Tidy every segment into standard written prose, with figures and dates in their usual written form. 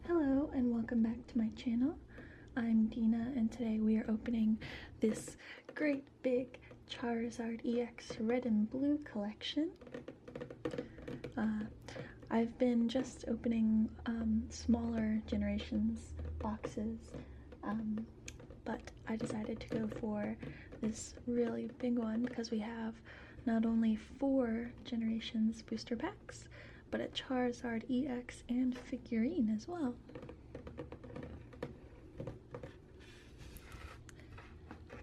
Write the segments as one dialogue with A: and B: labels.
A: Hello and welcome back to my channel. I'm Dina and today we are opening this great big Charizard EX red and blue collection. I've been just opening smaller generations boxes, but I decided to go for this really big one because we have not only 4 generations booster packs, but a Charizard EX and figurine as well.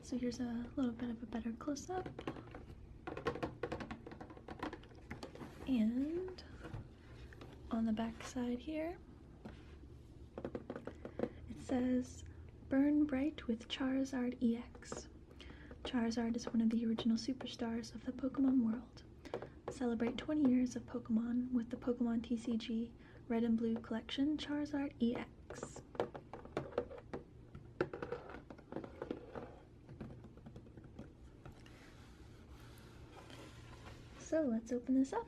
A: So here's a little bit of a better close-up. And on the back side here, it says, "Burn bright with Charizard EX." Charizard is one of the original superstars of the Pokemon world. Celebrate 20 years of Pokemon with the Pokemon TCG Red and Blue Collection Charizard EX. So let's open this up.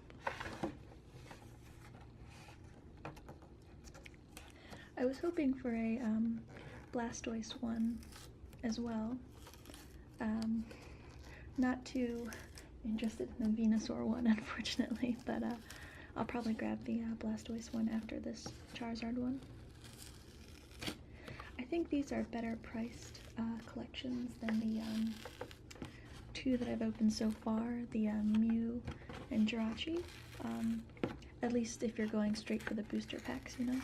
A: I was hoping for a Blastoise one as well. Not too interested in the Venusaur one, unfortunately, but I'll probably grab the Blastoise one after this Charizard one. I think these are better priced collections than the 2 that I've opened so far, the Mew and Jirachi. At least if you're going straight for the booster packs, you know?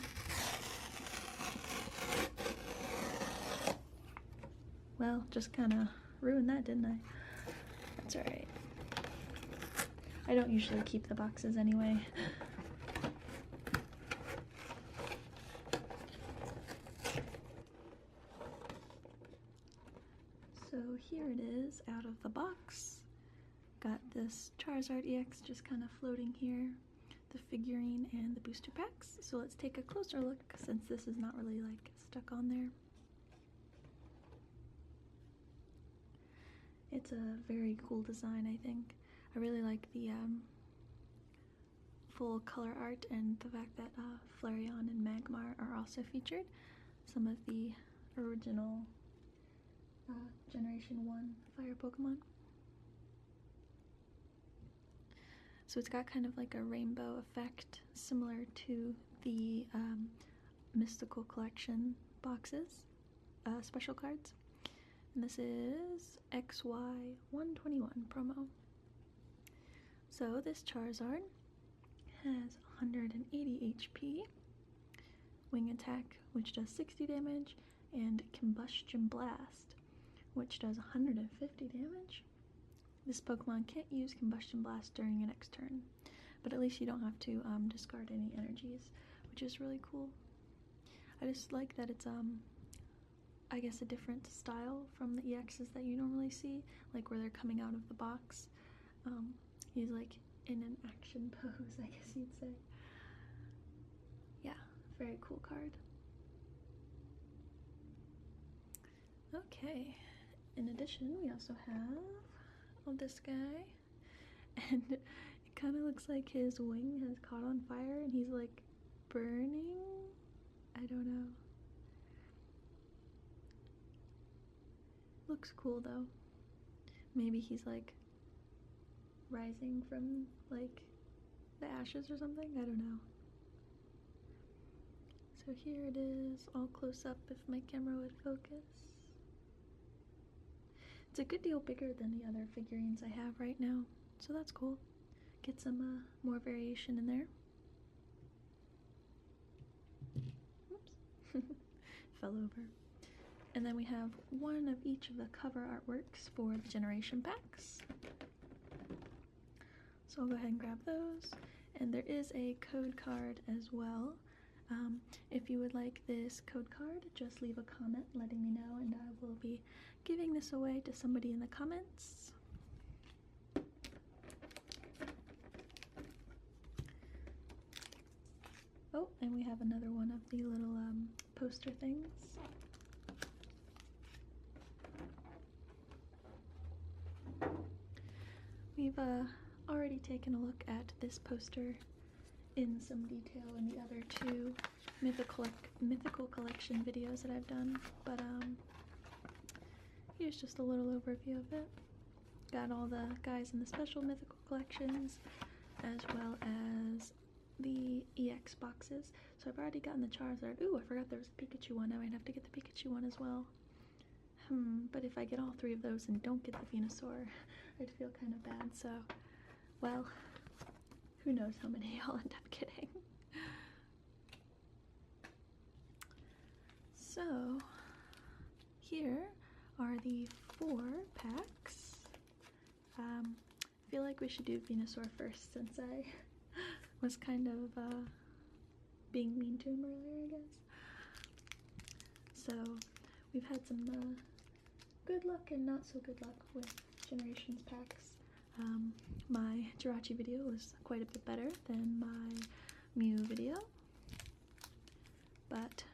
A: Well, just kind of ruined that, didn't I? That's alright. I don't usually keep the boxes anyway. So here it is out of the box. Got this Charizard EX just kind of floating here, the figurine and the booster packs. So let's take a closer look since this is not really like stuck on there. It's a very cool design, I think. I really like the full color art and the fact that Flareon and Magmar are also featured. Some of the original Generation 1 fire Pokemon. So it's got kind of like a rainbow effect, similar to the Mystical Collection boxes, special cards. And this is XY121 promo. So this Charizard has 180 HP, Wing Attack, which does 60 damage, and Combustion Blast, which does 150 damage. This Pokemon can't use Combustion Blast during your next turn, but at least you don't have to discard any energies, which is really cool. I just like that it's I guess a different style from the EXs that you normally see, like where they're coming out of the box. He's like in an action pose, I guess you'd say. Yeah, very cool card. Okay, in addition, we also have this guy, and it kind of looks like his wing has caught on fire and he's like burning. I don't know. Looks cool though. Maybe he's like rising from like the ashes or something. I don't know. So here it is, all close up if my camera would focus. It's a good deal bigger than the other figurines I have right now, so that's cool. Get some more variation in there. Oops. Fell over. And then we have one of each of the cover artworks for the generation packs. So I'll go ahead and grab those. And there is a code card as well. If you would like this code card, just leave a comment letting me know, and I will be giving this away to somebody in the comments. Oh, and we have another one of the little poster things. We've already taken a look at this poster in some detail in the other 2 mythical collection videos that I've done, but here's just a little overview of it. Got all the guys in the special mythical collections, as well as the EX boxes. So I've already gotten the Charizard. Ooh, I forgot there was a Pikachu one. I might have to get the Pikachu one as well. But if I get all three of those and don't get the Venusaur, I'd feel kind of bad. So, well, who knows how many I'll end up getting. So, here are the 4 packs. I feel like we should do Venusaur first since I was kind of being mean to him earlier, I guess. So, we've had some good luck and not so good luck with Generations packs. My Jirachi video was quite a bit better than my Mew video, but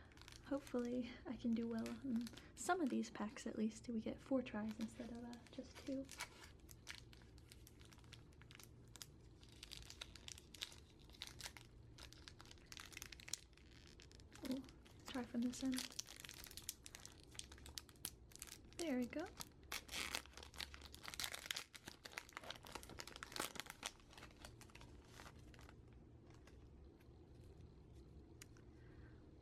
A: hopefully I can do well in some of these packs at least. We get 4 tries instead of just 2. Oh, try from this end. There we go.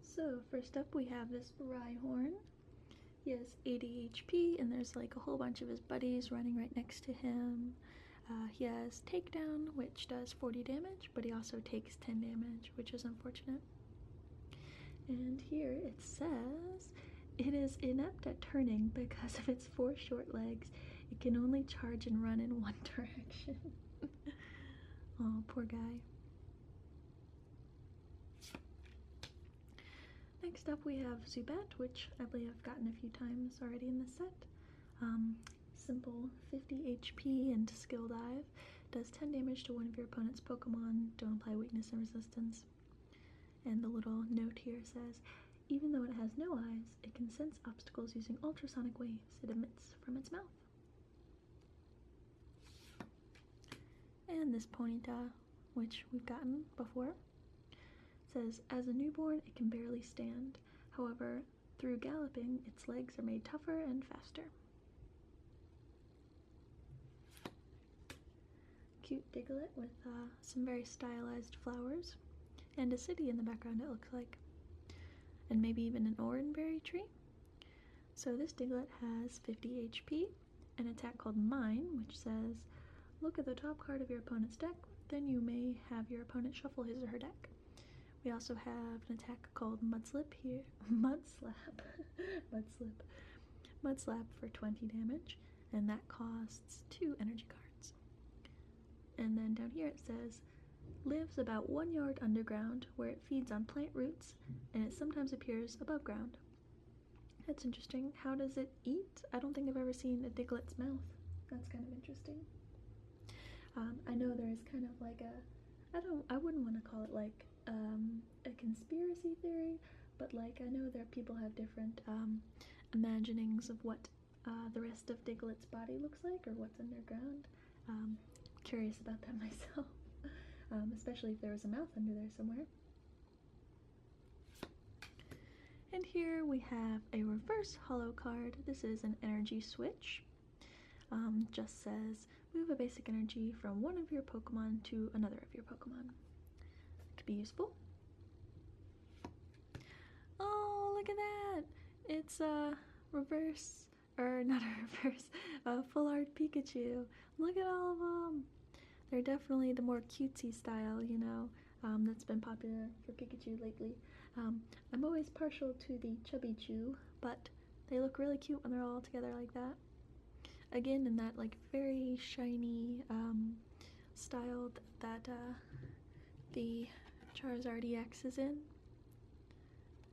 A: So first up we have this Rhyhorn. He has 80 HP and there's like a whole bunch of his buddies running right next to him. He has Takedown, which does 40 damage, but he also takes 10 damage, which is unfortunate. And here it says, it is inept at turning because of its 4 short legs. It can only charge and run in one direction. Oh, poor guy. Next up we have Zubat, which I believe I've gotten a few times already in this set. Simple 50 HP and Skill Dive. Does 10 damage to one of your opponent's Pokemon. Don't apply weakness and resistance. And the little note here says, even though it has no eyes, it can sense obstacles using ultrasonic waves it emits from its mouth. And this Ponyta, which we've gotten before, says, as a newborn, it can barely stand. However, through galloping, its legs are made tougher and faster. Cute Diglett with some very stylized flowers, and a city in the background it looks like, and maybe even an oranberry tree. So this Diglett has 50 HP, an attack called Mine, which says, look at the top card of your opponent's deck, then you may have your opponent shuffle his or her deck. We also have an attack called Mudslap here. Mudslap. Mudslap for 20 damage, and that costs 2 energy cards. And then down here it says, lives about 1 yard underground, where it feeds on plant roots, and it sometimes appears above ground. That's interesting. How does it eat? I don't think I've ever seen a Diglett's mouth. That's kind of interesting. I know there's kind of like I wouldn't want to call it like a conspiracy theory, but like I know people have different imaginings of what the rest of Diglett's body looks like or what's underground. Curious about that myself, especially if there was a mouth under there somewhere. And here we have a reverse holo card. This is an energy switch. Just says, move a basic energy from one of your Pokemon to another of your Pokemon. Could be useful. Oh, look at that! It's a reverse, or not a reverse, a full art Pikachu. Look at all of them! They're definitely the more cutesy style, you know, that's been popular for Pikachu lately. I'm always partial to the Chubby Chew, but they look really cute when they're all together like that. Again, in that like very shiny style that the Charizard EX is in.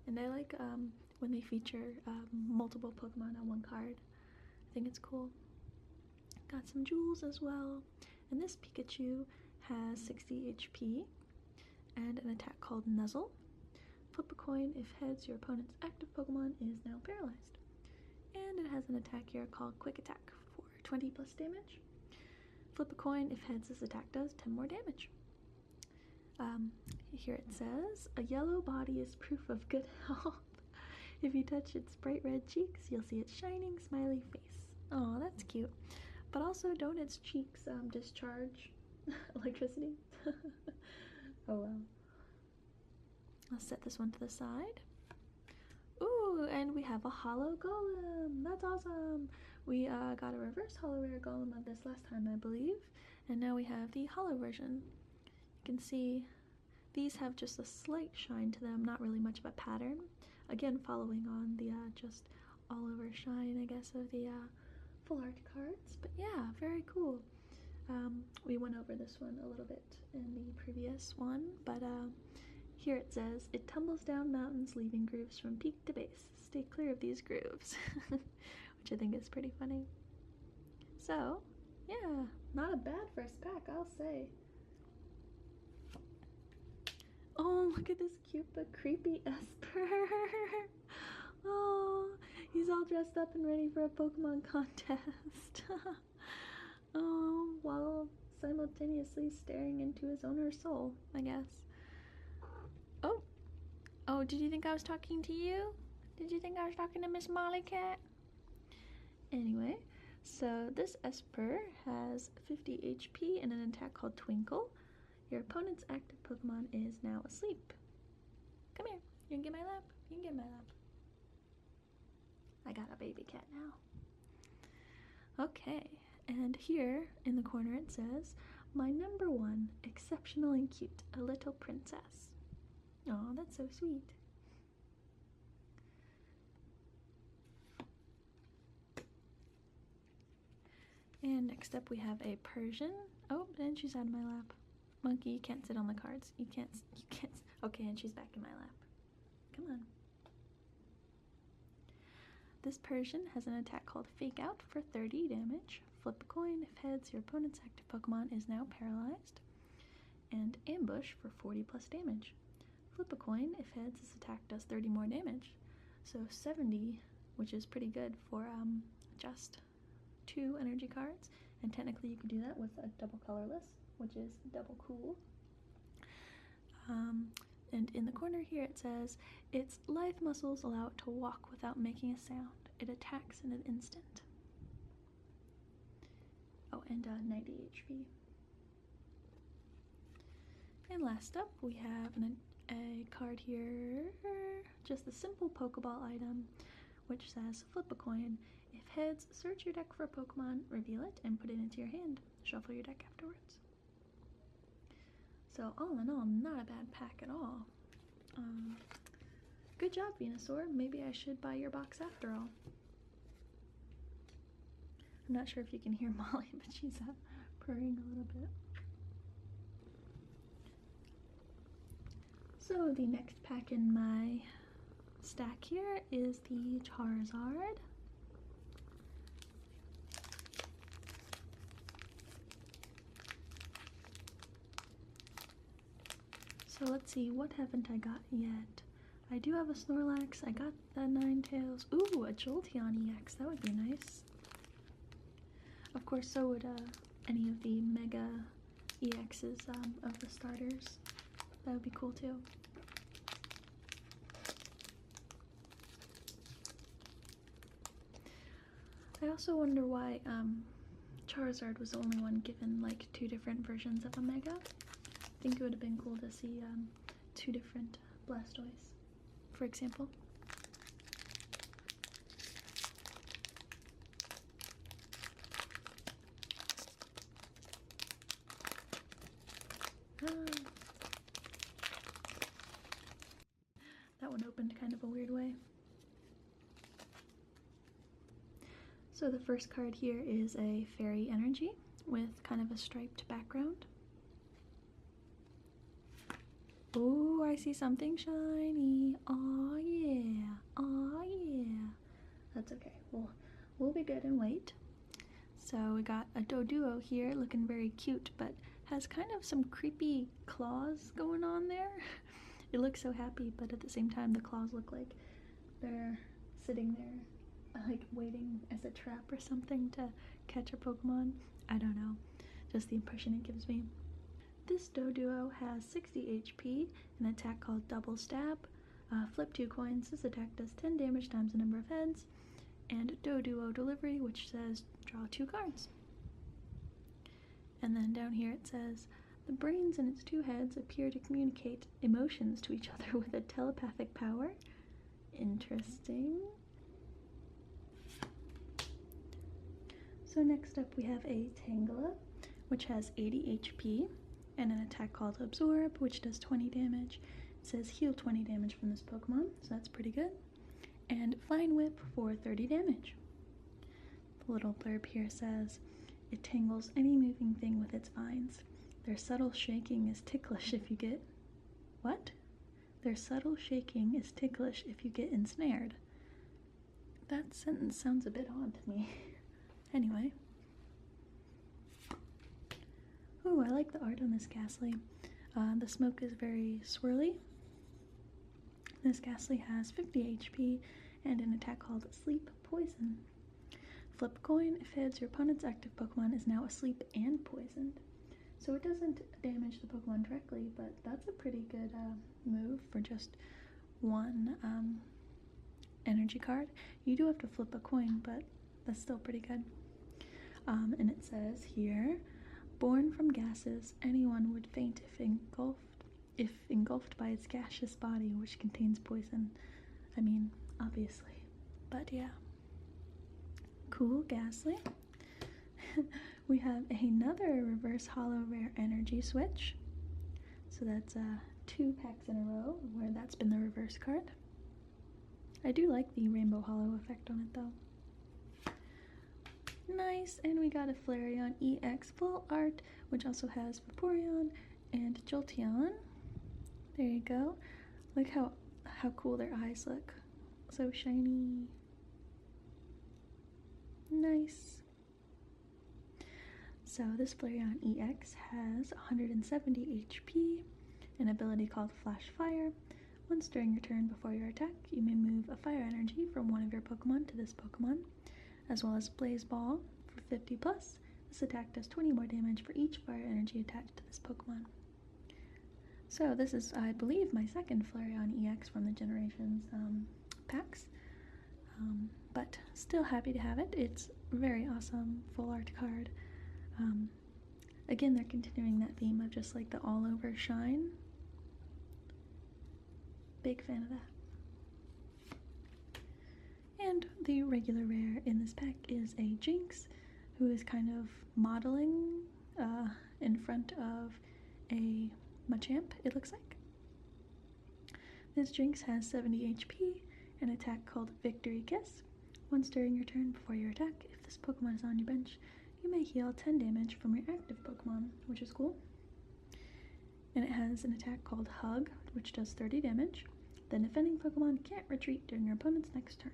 A: And I like when they feature multiple Pokemon on one card. I think it's cool. Got some jewels as well. And this Pikachu has 60 HP and an attack called Nuzzle. Flip a coin. If heads, your opponent's active Pokemon is now paralyzed. And it has an attack here called Quick Attack for 20 plus damage. Flip a coin. If heads, this attack does 10 more damage. Here it says, a yellow body is proof of good health. If you touch its bright red cheeks, you'll see its shining, smiley face. Oh, that's cute. But also, don't its cheeks discharge electricity? Oh well. I'll set this one to the side. Ooh, and we have a hollow golem. That's awesome. We got a reverse hollow rare golem of this last time, I believe. And now we have the hollow version. You can see these have just a slight shine to them, not really much of a pattern. Again, following on the just all over shine, I guess, of the full art cards. But yeah, very cool. We went over this one a little bit in the previous one, but here it says, it tumbles down mountains, leaving grooves from peak to base. Stay clear of these grooves, which I think is pretty funny. So, yeah, not a bad first pack, I'll say. Oh, look at this cute but creepy Esper. Oh, he's all dressed up and ready for a Pokemon contest. Oh, while simultaneously staring into his owner's soul, I guess. Oh, did you think I was talking to you? Did you think I was talking to Miss Molly Cat? Anyway, so this Esper has 50 HP and an attack called Twinkle. Your opponent's active Pokemon is now asleep. Come here. You can get my lap. You can get my lap. I got a baby cat now. Okay, and here in the corner it says, my number one, exceptional and cute, a little princess. Oh, that's so sweet. And next up we have a Persian. Oh, and she's out of my lap. Monkey, you can't sit on the cards. You can't. Okay, and she's back in my lap. Come on. This Persian has an attack called Fake Out for 30 damage. Flip a coin. If heads, your opponent's active Pokemon is now paralyzed. And Ambush for 40 plus damage. Flip a coin. If heads, this attack does 30 more damage. So 70, which is pretty good for just 2 energy cards. And technically you could do that with a double colorless, which is double cool. And in the corner here it says, its lithe muscles allow it to walk without making a sound. It attacks in an instant. Oh, and 90 HP. And last up we have a card here, just a simple Pokeball item, which says, flip a coin. If heads, search your deck for a Pokemon, reveal it, and put it into your hand. Shuffle your deck afterwards. So all in all, not a bad pack at all. Good job, Venusaur. Maybe I should buy your box after all. I'm not sure if you can hear Molly, but she's purring a little bit. So the next pack in my stack here is the Charizard. So let's see, what haven't I got yet? I do have a Snorlax, I got the Ninetales. Ooh, a Jolteon EX, that would be nice. Of course, so would any of the Mega EXs of the starters. That would be cool too. I also wonder why Charizard was the only one given like 2 different versions of a Mega. I think it would have been cool to see 2 different Blastoise, for example. That one opened kind of a weird way. So the first card here is a Fairy Energy with kind of a striped background. Oh, I see something shiny. Aw, yeah. Aw, yeah. That's okay. We'll be good and wait. So we got a Doduo here looking very cute, but has kind of some creepy claws going on there. It looks so happy, but at the same time the claws look like they're sitting there, like waiting as a trap or something to catch a Pokemon. I don't know. Just the impression it gives me. This Doduo has 60 HP, an attack called Double Stab. Flip 2 coins, this attack does 10 damage times the number of heads. And Doduo Delivery, which says draw 2 cards. And then down here it says, the brains in its 2 heads appear to communicate emotions to each other with a telepathic power. Interesting. So next up we have a Tangela, which has 80 HP, and an attack called Absorb, which does 20 damage. It says heal 20 damage from this Pokemon, so that's pretty good. And Vine Whip for 30 damage. The little blurb here says, it tangles any moving thing with its vines. Their subtle shaking is ticklish if you get... What? Their subtle shaking is ticklish if you get ensnared. That sentence sounds a bit odd to me. Anyway. Ooh, I like the art on this Ghastly. The smoke is very swirly. This Ghastly has 50 HP and an attack called Sleep Poison. Flip a coin. If heads, your opponent's active Pokemon is now asleep and poisoned. So it doesn't damage the Pokemon directly, but that's a pretty good move for just one energy card. You do have to flip a coin, but that's still pretty good. And it says here, born from gases, anyone would faint if engulfed by its gaseous body, which contains poison. I mean, obviously. But yeah. Cool, Ghastly. We have another reverse holo rare energy switch. So that's 2 packs in a row where that's been the reverse card. I do like the rainbow holo effect on it though. Nice, and we got a Flareon EX full art, which also has Vaporeon and Jolteon. There you go. Look how cool their eyes look. So shiny. Nice. So this Flareon EX has 170 HP, an ability called Flash Fire. Once during your turn before your attack, you may move a fire energy from one of your Pokemon to this Pokemon, as well as Blaze Ball for 50 plus. This attack does 20 more damage for each fire energy attached to this Pokemon. So this is, I believe, my second Flareon EX from the Generations packs, but still happy to have it. It's a very awesome full art card. Again, they're continuing that theme of just like the all-over shine. Big fan of that. And the regular rare in this pack is a Jinx, who is kind of modeling in front of a Machamp, it looks like. This Jinx has 70 HP, an attack called Victory Kiss. Once during your turn before your attack, if this Pokemon is on your bench, you may heal 10 damage from your active Pokemon, which is cool. And it has an attack called Hug, which does 30 damage. The defending Pokemon can't retreat during your opponent's next turn.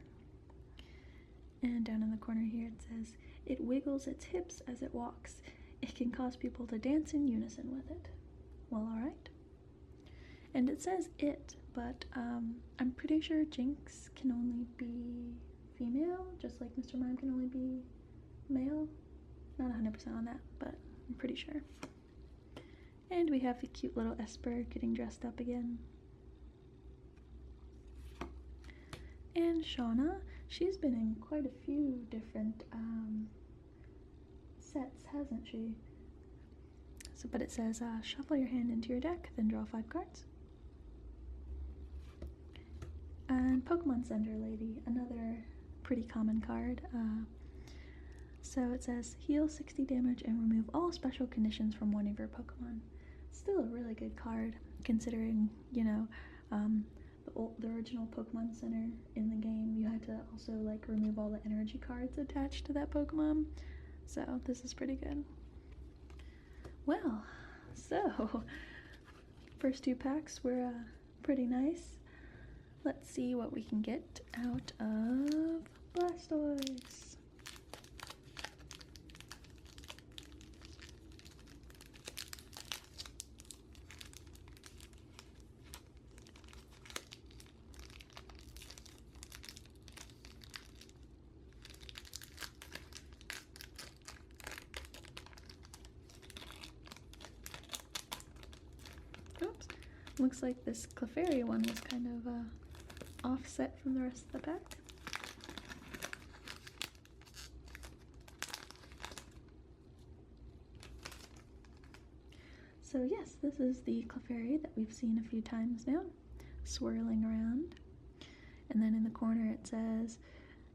A: And down in the corner here it says, it wiggles its hips as it walks. It can cause people to dance in unison with it. Well, alright. And it says it, but I'm pretty sure Jinx can only be female, just like Mr. Mime can only be male. Not 100% on that, but I'm pretty sure. And we have the cute little Esper getting dressed up again. And Shauna, she's been in quite a few different sets, hasn't she? So, but it says, shuffle your hand into your deck, then draw 5 cards. And Pokemon Center Lady, another pretty common card. So it says, heal 60 damage and remove all special conditions from one of your Pokemon. Still a really good card, considering, you know, the original Pokemon Center in the game, you had to also, like, remove all the energy cards attached to that Pokemon. So this is pretty good. Well, so, first 2 packs were pretty nice. Let's see what we can get out of Blastoise. Looks like this Clefairy one was kind of offset from the rest of the pack. So yes, this is the Clefairy that we've seen a few times now, swirling around. And then in the corner it says,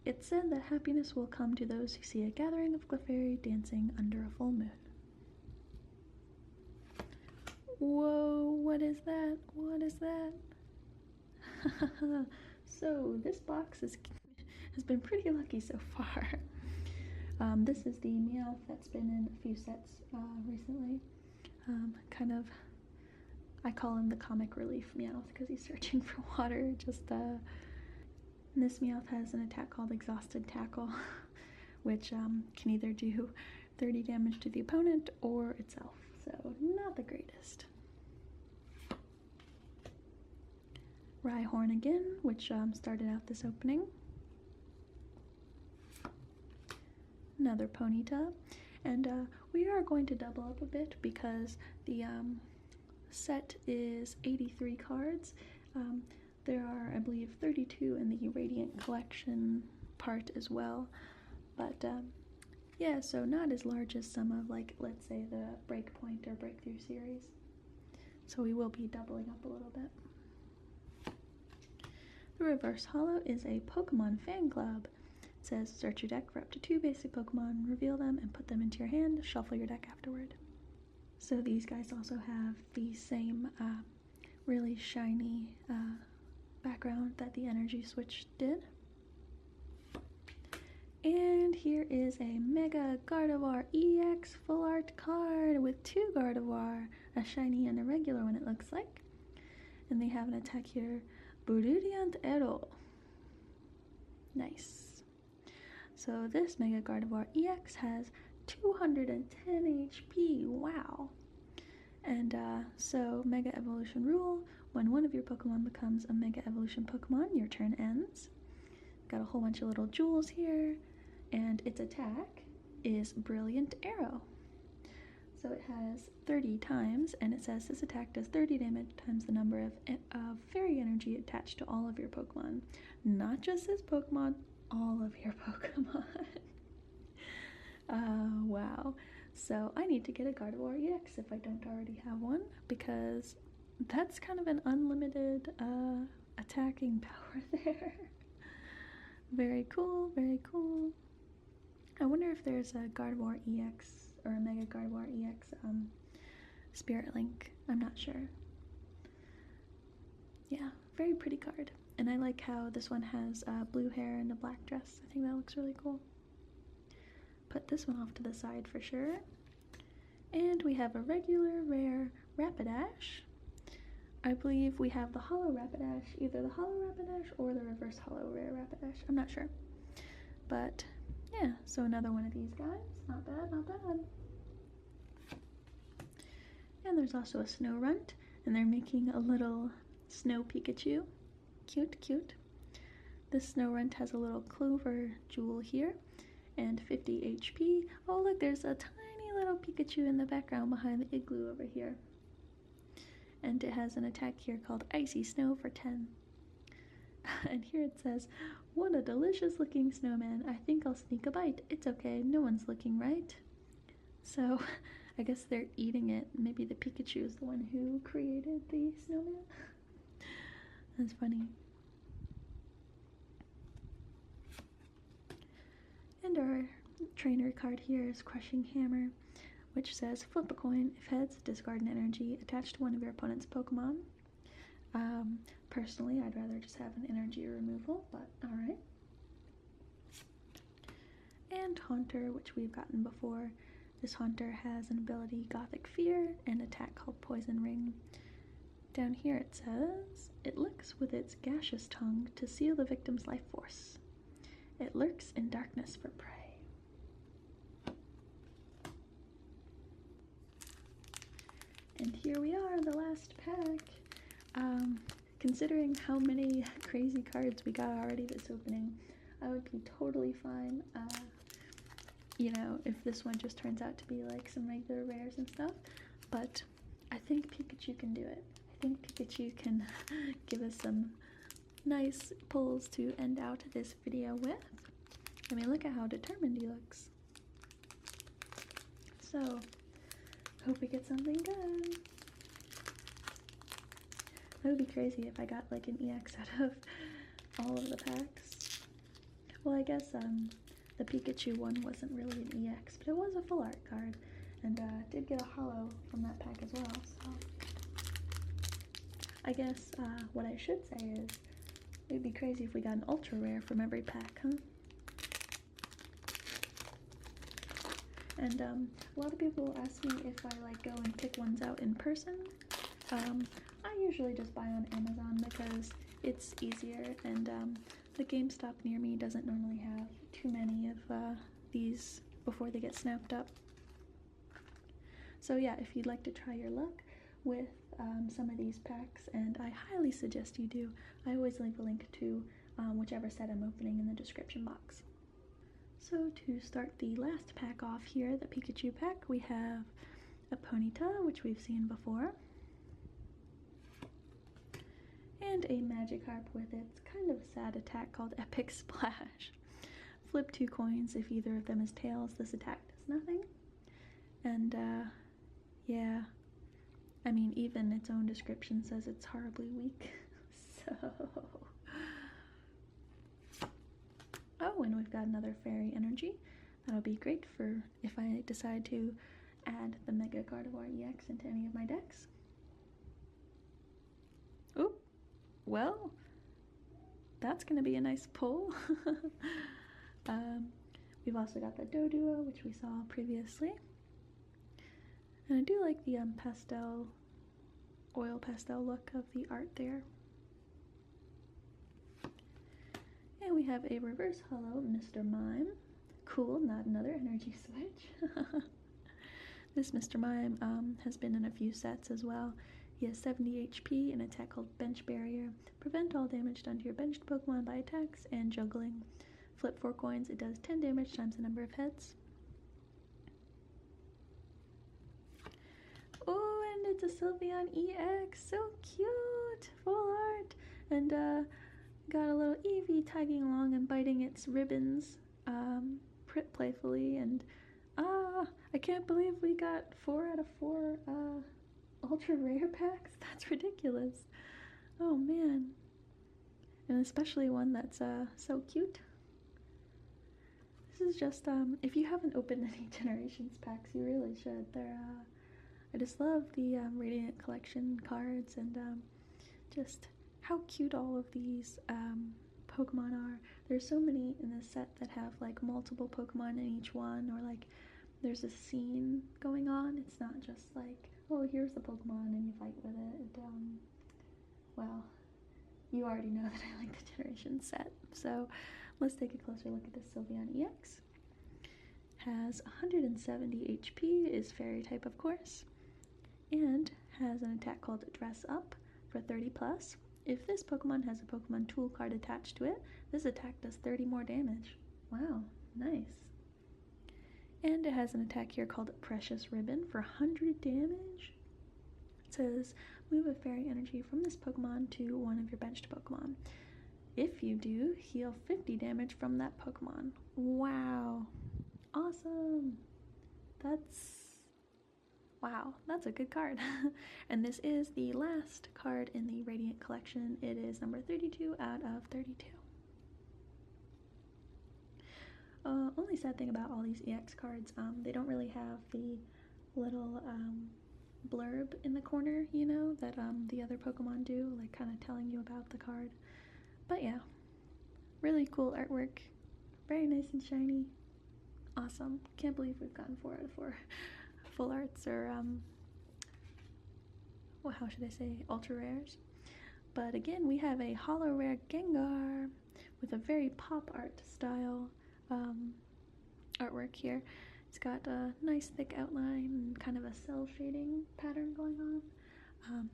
A: "It's said that happiness will come to those who see a gathering of Clefairy dancing under a full moon." Whoa, what is that? What is that? So this box has been pretty lucky so far. This is the Meowth that's been in a few sets recently. Kind of, I call him the comic relief Meowth because he's searching for water. This Meowth has an attack called Exhausted Tackle, which can either do 30 damage to the opponent or itself, so not the greatest. Rhyhorn again, which started out this opening. Another Ponyta, and we are going to double up a bit because the set is 83 cards. There are, I believe, 32 in the Radiant Collection part as well, but yeah, so not as large as some of, like, let's say the Breakpoint or Breakthrough series. So we will be doubling up a little bit. The reverse holo is a Pokemon fan club. It says, search your deck for up to 2 basic Pokemon, reveal them, and put them into your hand. Shuffle your deck afterward. So these guys also have the same really shiny background that the Energy Switch did. And here is a Mega Gardevoir EX Full Art card with 2 Gardevoir, a shiny and a regular one it looks like. And they have an attack here, Buridiant Arrow. Nice. So this Mega Gardevoir EX has 210 HP, wow. And so Mega Evolution rule, when one of your Pokemon becomes a Mega Evolution Pokemon, your turn ends. Got a whole bunch of little jewels here, and its attack is Brilliant Arrow. So it has 30 times, and it says this attack does 30 damage times the number of fairy energy attached to all of your Pokemon. Not just this Pokemon, all of your Pokemon. Wow. So I need to get a Gardevoir EX if I don't already have one, because that's kind of an unlimited attacking power there. Very cool, very cool. I wonder if there's a Gardevoir EX or a Mega Gardevoir EX Spirit Link. I'm not sure. Yeah, very pretty card. And I like how this one has blue hair and a black dress. I think that looks really cool. Put this one off to the side for sure. And we have a regular rare Rapidash. I believe we have the holo Rapidash, either the holo Rapidash or the reverse holo rare Rapidash. I'm not sure. But yeah, so another one of these guys. Not bad, not bad. And there's also a Snorunt, and they're making a little snow Pikachu. Cute, cute. This Snorunt has a little clover jewel here and 50 HP. Oh look, there's a tiny little Pikachu in the background behind the igloo over here. And it has an attack here called Icy Snow for 10. And here it says, "What a delicious looking snowman. I think I'll sneak a bite. It's okay, no one's looking, right?" So I guess they're eating it. Maybe the Pikachu is the one who created the snowman. That's funny. And our trainer card here is Crushing Hammer, which says, flip a coin. If heads, discard an energy attached to one of your opponent's Pokemon. Personally, I'd rather just have an energy removal, but alright. And Haunter, which we've gotten before. This Haunter has an ability Gothic Fear and attack called Poison Ring. Down here it says, it licks with its gaseous tongue to seal the victim's life force. It lurks in darkness for prey. And here we are, the last pack. Considering how many crazy cards we got already this opening, I would be totally fine, you know, if this one just turns out to be like some regular rares and stuff. But I think Pikachu can do it. I think Pikachu can give us some nice pulls to end out this video with. I mean, look at how determined he looks. So, hope we get something good. That would be crazy if I got like an EX out of all of the packs. Well, I guess the Pikachu one wasn't really an EX, but it was a full art card, and did get a holo from that pack as well, so I guess what I should say is it'd be crazy if we got an ultra rare from every pack, huh? And a lot of people ask me if I like go and pick ones out in person. I usually just buy on Amazon because it's easier, and the GameStop near me doesn't normally have too many of these before they get snapped up. So yeah, if you'd like to try your luck with some of these packs, and I highly suggest you do, I always leave a link to whichever set I'm opening in the description box. So to start the last pack off here, the Pikachu pack, we have a Ponyta, which we've seen before, and a Magikarp with its kind of sad attack called Epic Splash. Flip 2 coins. If either of them is tails, this attack does nothing. And yeah, I mean, even its own description says it's horribly weak. So, oh, and we've got another Fairy Energy. That'll be great for if I decide to add the Mega Gardevoir EX into any of my decks. Oh, well, that's going to be a nice pull. We've also got the Doduo, which we saw previously. And I do like the oil pastel look of the art there. And we have a reverse holo Mr. Mime. Cool, not another energy switch. This Mr. Mime has been in a few sets as well. He has 70 HP, an attack called Bench Barrier. Prevent all damage done to your benched Pokemon by attacks and juggling. Flip 4 coins, it does 10 damage times the number of heads. Oh, and it's a Sylveon EX, so cute! Full art! And got a little Eevee tagging along and biting its ribbons playfully, and I can't believe we got 4 out of 4 ultra rare packs. That's ridiculous. Oh man. And especially one that's so cute. This is just if you haven't opened any Generations packs, you really should. They're I just love the Radiant Collection cards, and just how cute all of these Pokemon are. There's so many in this set that have like multiple Pokemon in each one, or like there's a scene going on. It's not just like, oh, here's the Pokemon and you fight with it. Well, you already know that I like the Generation set. So let's take a closer look at this Sylveon EX. Has 170 HP, is Fairy type of course, and has an attack called Dress Up for 30 plus. If this Pokemon has a Pokemon Tool card attached to it, this attack does 30 more damage. Wow, nice. And it has an attack here called Precious Ribbon for 100 damage. It says, move a Fairy Energy from this Pokemon to one of your benched Pokemon. If you do, heal 50 damage from that Pokemon. Wow. Awesome. Wow, that's a good card. And this is the last card in the Radiant Collection. It is number 32 out of 32. Only sad thing about all these EX cards, they don't really have the little blurb in the corner, you know, that the other Pokemon do, like kind of telling you about the card. But yeah, really cool artwork. Very nice and shiny. Awesome. Can't believe we've gotten 4 out of 4 full arts, or well, how should I say, ultra rares. But again, we have a holo rare Gengar with a very pop art style artwork here. It's got a nice thick outline and kind of a cell shading pattern going on.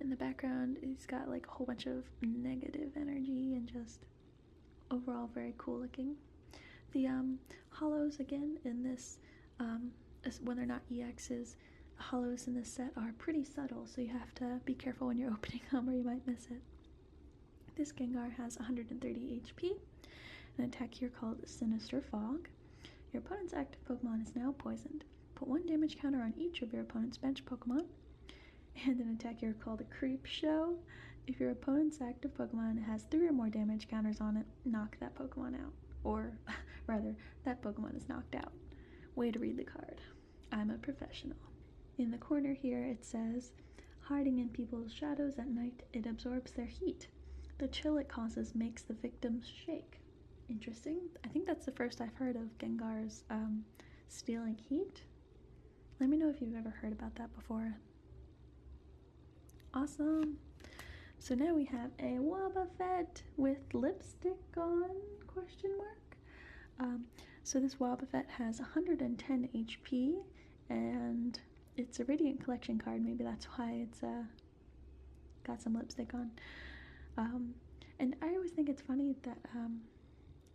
A: In the background, it's got like a whole bunch of negative energy and just overall very cool looking. The holos again in this, when they're not EXs, holos in this set are pretty subtle, so you have to be careful when you're opening them or you might miss it. This Gengar has 130 HP, an attack here called Sinister Fog. Your opponent's active Pokemon is now poisoned. Put 1 damage counter on each of your opponent's bench Pokemon. And an attack here called Creep Show. If your opponent's active Pokemon has 3 or more damage counters on it, knock that Pokemon out. Or, rather, that Pokemon is knocked out. Way to read the card. I'm a professional. In the corner here it says, hiding in people's shadows at night, it absorbs their heat. The chill it causes makes the victims shake. Interesting. I think that's the first I've heard of Gengar's stealing heat. Let me know if you've ever heard about that before. Awesome. So now we have a Wobbuffet with lipstick on, question mark. So this Wobbuffet has 110 HP, and it's a Radiant Collection card. Maybe that's why it's got some lipstick on. And I always think it's funny that,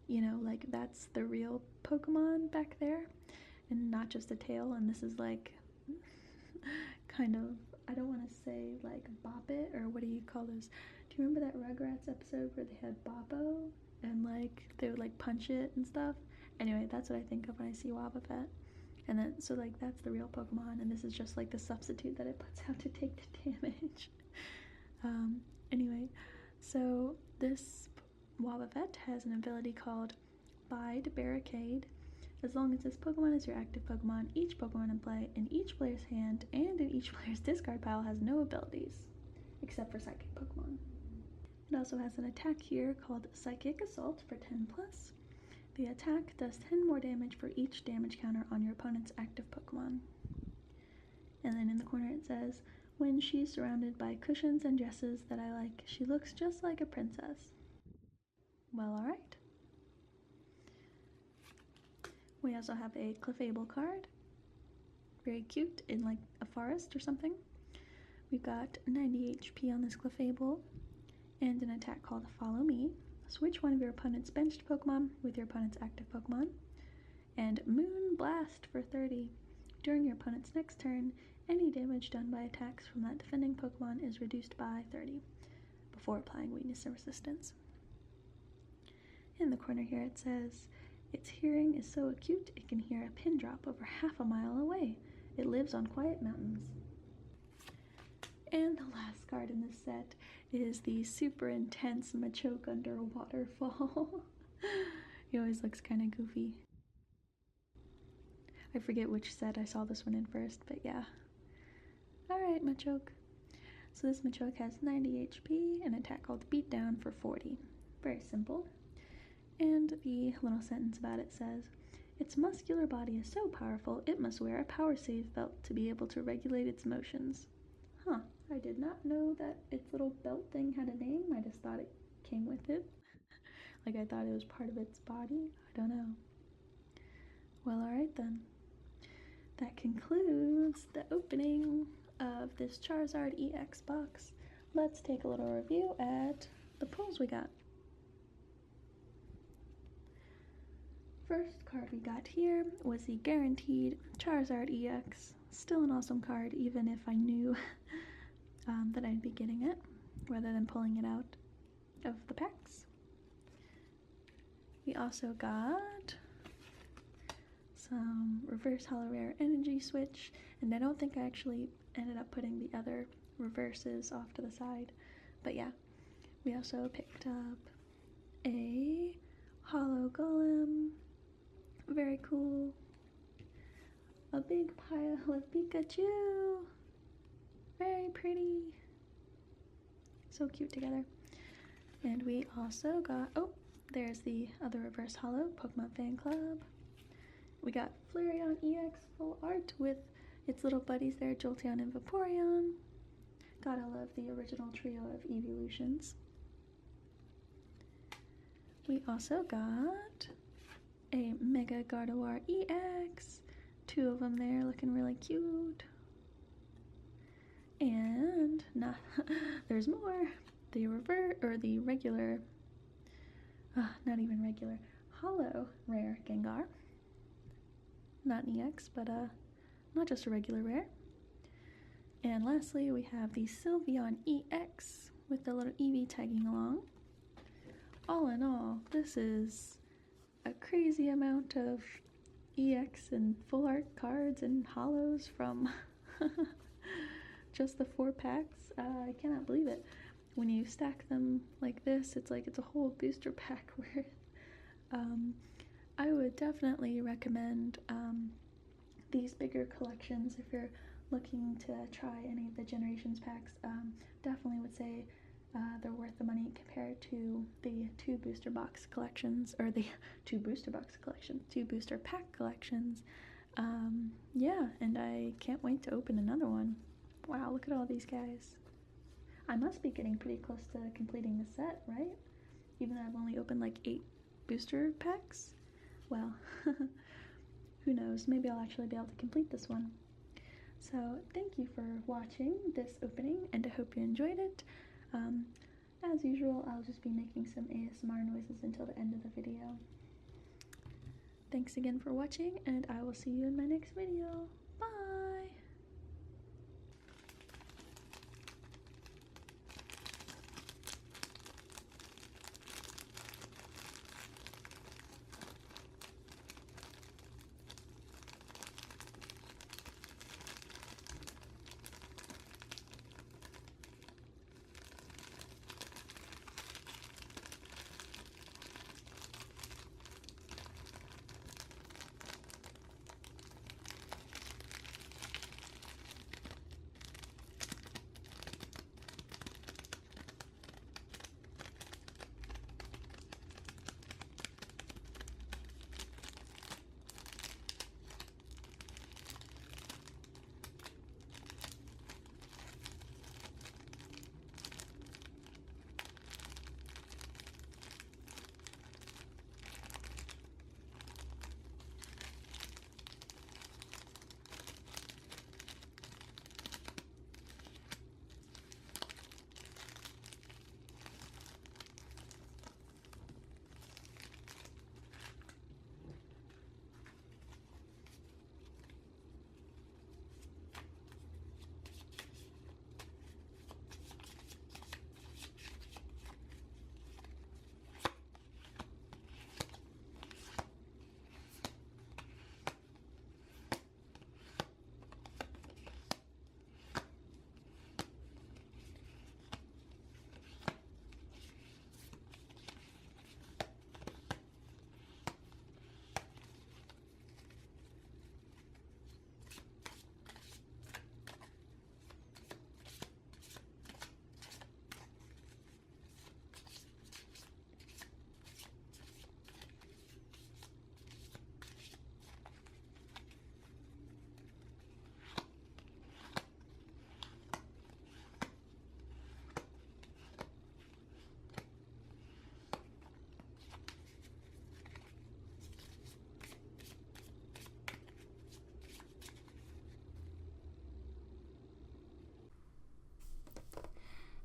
A: you know, like that's the real Pokemon back there and not just a tail. And this is like kind of, I don't want to say like bop it, or what do you call those? Do you remember that Rugrats episode where they had Boppo and like they would like punch it and stuff? Anyway, that's what I think of when I see Wobbuffet. And then, so like that's the real Pokemon, and this is just like the substitute that it puts out to take the damage. Anyway, so this Wobbuffet has an ability called Bide Barricade. As long as this Pokemon is your active Pokemon, each Pokemon in play in each player's hand and in each player's discard pile has no abilities, except for Psychic Pokemon. It also has an attack here called Psychic Assault for 10+. The attack does 10 more damage for each damage counter on your opponent's active Pokemon. And then in the corner it says, when she's surrounded by cushions and dresses that I like, she looks just like a princess. Well, alright. We also have a Clefable card. Very cute, in like a forest or something. We've got 90 HP on this Clefable, and an attack called Follow Me. Switch one of your opponent's benched Pokemon with your opponent's active Pokemon. And Moon Blast for 30. During your opponent's next turn, any damage done by attacks from that defending Pokemon is reduced by 30, before applying weakness and resistance. In the corner here it says, its hearing is so acute it can hear a pin drop over half a mile away. It lives on quiet mountains. And the last card in this set is the super intense Machoke under a waterfall. He always looks kind of goofy. I forget which set I saw this one in first, but yeah. Alright, Machoke. So this Machoke has 90 HP, an attack called Beatdown for 40. Very simple. And the little sentence about it says, its muscular body is so powerful, it must wear a power save belt to be able to regulate its motions. Huh, I did not know that its little belt thing had a name. I just thought it came with it. Like I thought it was part of its body. I don't know. Well, alright then. That concludes the opening of this Charizard EX box. Let's take a little review at the pulls we got. First card we got here was the guaranteed Charizard EX. Still an awesome card, even if I knew that I'd be getting it, rather than pulling it out of the packs. We also got some reverse holo rare energy switch, and I don't think I actually ended up putting the other reverses off to the side, but yeah. We also picked up a holo golem. Very cool. A big pile of Pikachu. Very pretty. So cute together. And we also got, oh, there's the other reverse holo, Pokemon Fan Club. We got Flareon EX full art with its little buddies there, Jolteon and Vaporeon. Gotta love the original trio of evolutions. We also got a Mega Gardevoir EX. 2 of them there, looking really cute. And there's more. The regular, not even regular, holo rare Gengar. Not an EX, but not just a regular rare. And lastly, we have the Sylveon EX with the little Eevee tagging along. All in all, this is a crazy amount of EX and full art cards and holos from just the 4 packs. I cannot believe it. When you stack them like this, it's like it's a whole booster pack worth. I would definitely recommend these bigger collections if you're looking to try any of the Generations packs. Definitely would say they're worth the money compared to the 2 booster box collections, or the 2 booster pack collections. Yeah, and I can't wait to open another one. Wow, look at all these guys. I must be getting pretty close to completing the set, right? Even though I've only opened like 8 booster packs. Well, who knows? Maybe I'll actually be able to complete this one. So thank you for watching this opening, and I hope you enjoyed it. As usual, I'll just be making some ASMR noises until the end of the video. Thanks again for watching, and I will see you in my next video. Bye!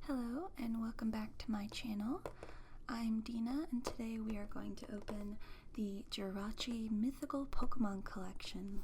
A: Hello and welcome back to my channel. I'm Dina, and today we are going to open the Jirachi Mythical Pokemon Collection.